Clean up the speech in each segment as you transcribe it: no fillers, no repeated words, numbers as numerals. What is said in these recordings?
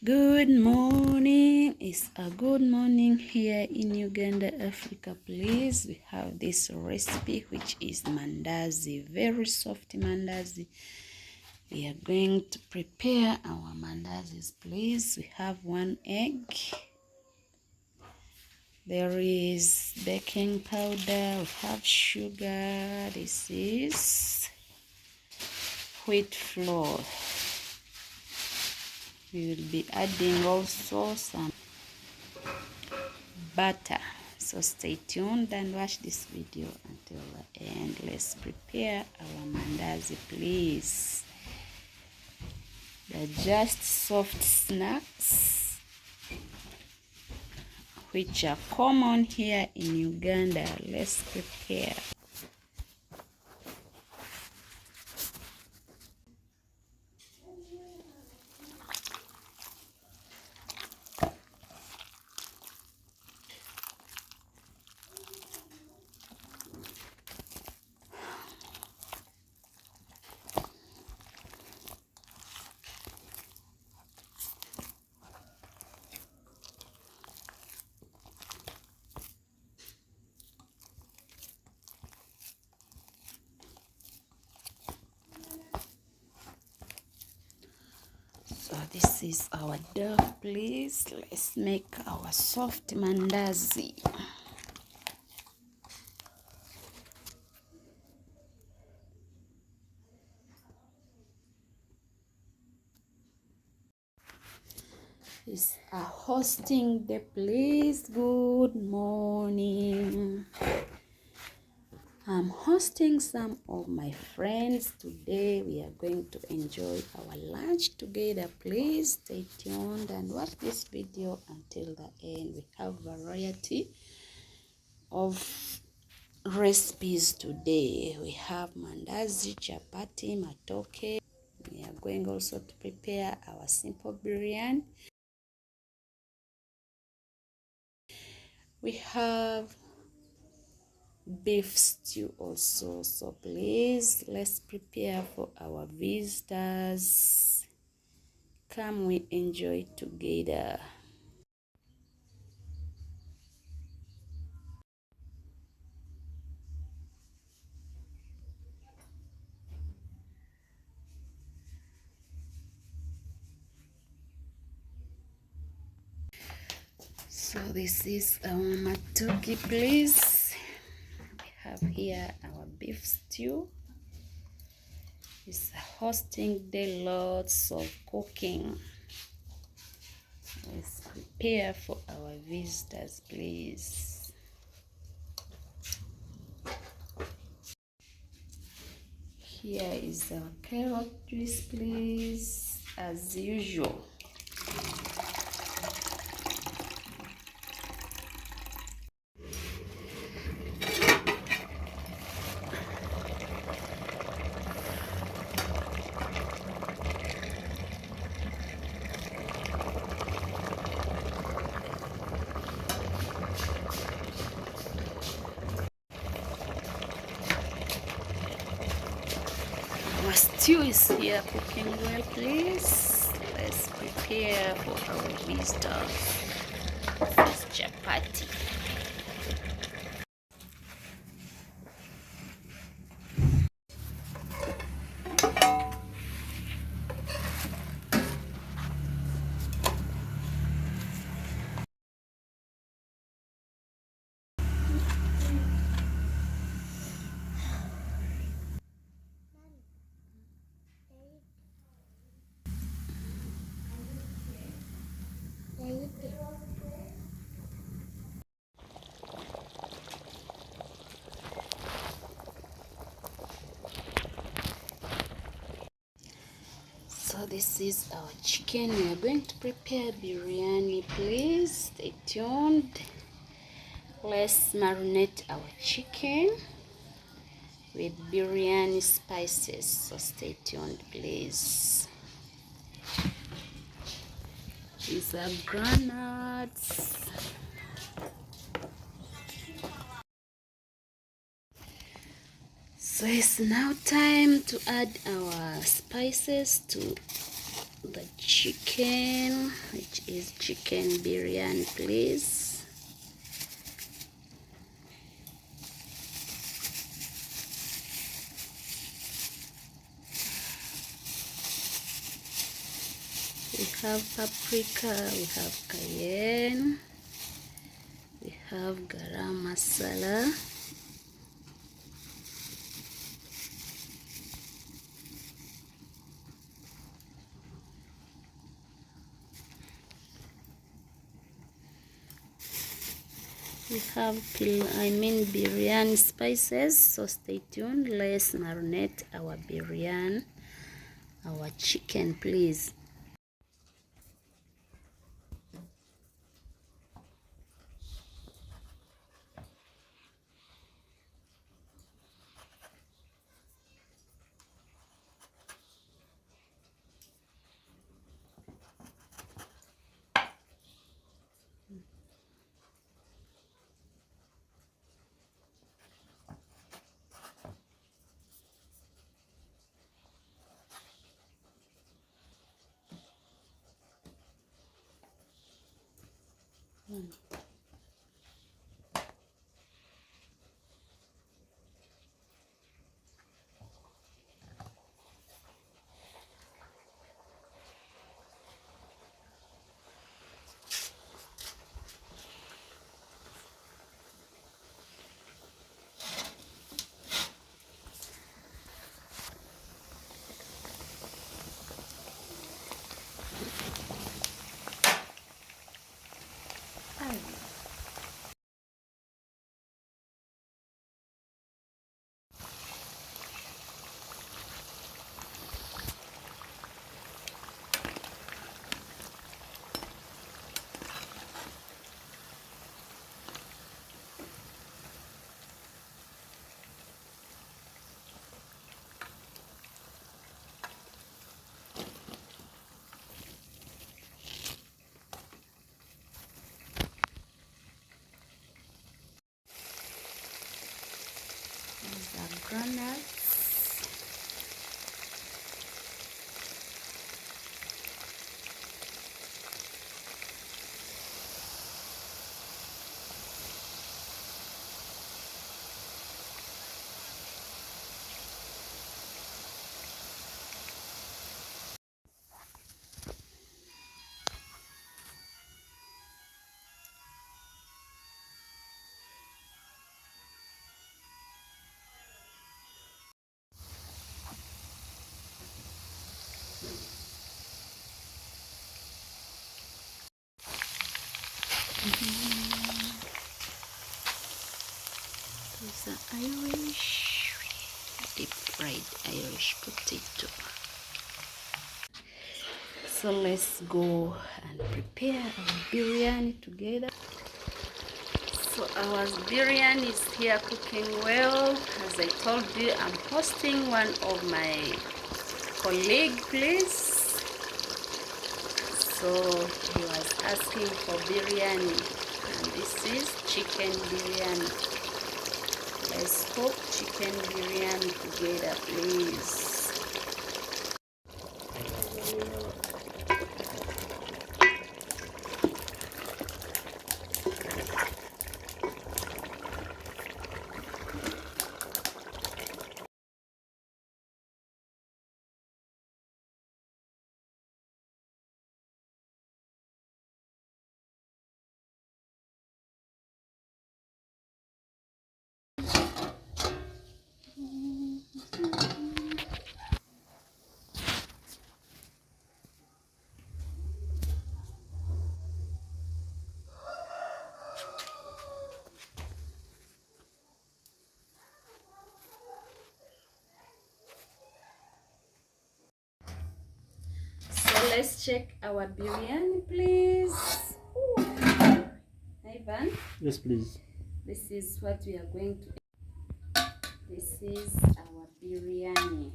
Good morning. It's a good morning here in Uganda, Africa. Please, we have this recipe which is mandazi, very soft mandazi. We are going to prepare our mandazis. Please, we have 1 egg. There is baking powder. We have sugar. This is wheat flour. We will be adding also some butter. So stay tuned and watch this video until the end. Let's prepare our mandazi, please. They're just soft snacks which are common here in Uganda. Let's prepare. So this is our dough, please. Let's make our soft mandazi. It's a hosting day, please. Good morning. I'm hosting some of my friends today. We are going to enjoy our lunch together. Please stay tuned and watch this video until the end. We have variety of recipes today. We have mandazi, chapati, matoke. We are going also to prepare our simple biryani. We have beef stew also. So please, let's prepare for our visitors. Come, we enjoy together. So this is our matoke, please. We have here our beef stew. It's hosting day, lots of cooking. Let's prepare for our visitors, please. Here is our carrot juice, please, as usual. Our stew is here cooking well, please. Let's prepare for our visitors. This is chapati. So this is our chicken. We are going to prepare biryani. Please stay tuned. Let's marinate our chicken with biryani spices. So stay tuned, please. These are granuts. So it's now time to add our spices to the chicken, which is chicken biryani, please. We have paprika, we have cayenne, we have garam masala, we have biryani spices. So stay tuned. Let's marinate our biryani, our chicken, please. The granules. These are Irish, deep fried Irish potato. So let's go and prepare our biryani together. So our biryani is here cooking well. As I told you, I'm hosting one of my colleague, please. So he was asking for biryani, and this is chicken biryani. Let's cook chicken biryani together, please. So let's check our biryani, please. Ivan? Yes, please. This is what we are going to eat. This is our biryani.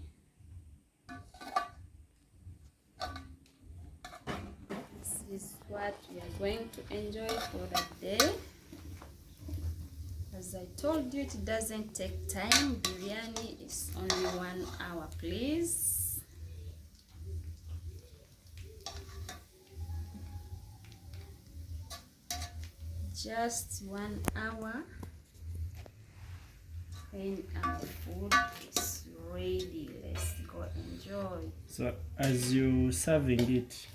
This is what we are going to enjoy for the day. As I told you, it doesn't take time. Biryani is only 1 hour, please. just 1 hour and our food is ready. Let's go enjoy. So as you serving it,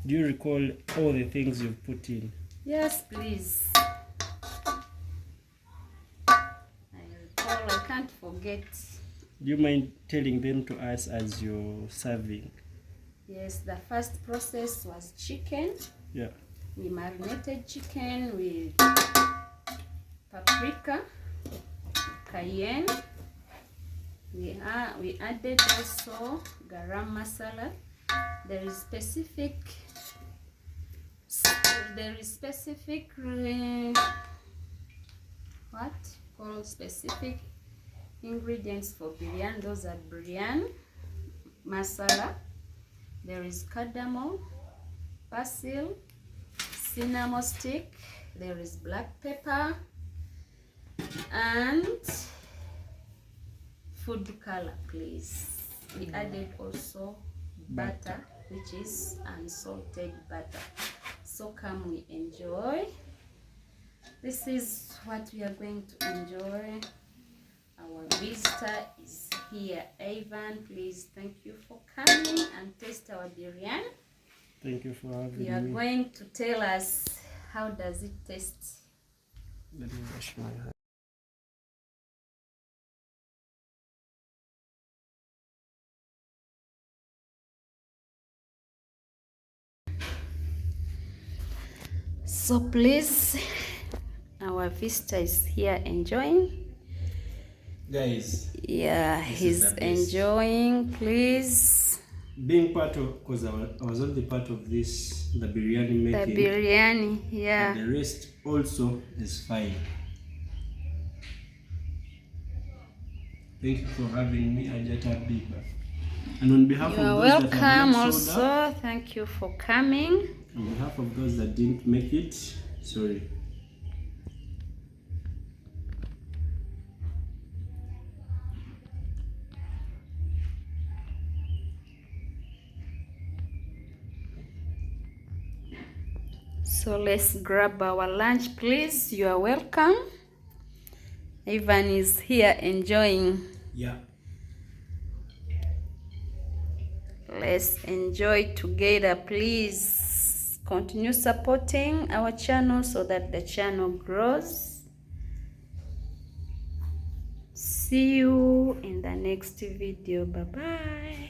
do you recall all the things you've put in? Yes, please. I recall, I can't forget. Do you mind telling them to us as you're serving? Yes, the first process was chicken. Yeah. We marinated chicken with paprika, cayenne. We added also garam masala. There is specific specific ingredients for biryani. Those are biryani masala. There is cardamom, basil, cinnamon stick. There is black pepper and food color, please. We added also butter, which is unsalted butter. So come we enjoy. This is what we are going to enjoy. Our visitor is here. Ivan, please, thank you for coming and taste our biryani. Thank you for having me. You are going to tell us how does it taste. Let me wash my hands. So please, our visitor is here enjoying. Guys, yeah, he's enjoying. Please, being part of, because I was only part of this, the biryani making. The biryani, yeah. And the rest also is fine. Thank you for having me, Ajata Biba. And on behalf You are of those that have welcome not showed up, also. Thank you for coming. on behalf of those that didn't make it, sorry. So let's grab our lunch, please. You are welcome. Ivan is here enjoying. Yeah. Let's enjoy together, please. Continue supporting our channel so that the channel grows. See you in the next video. Bye bye.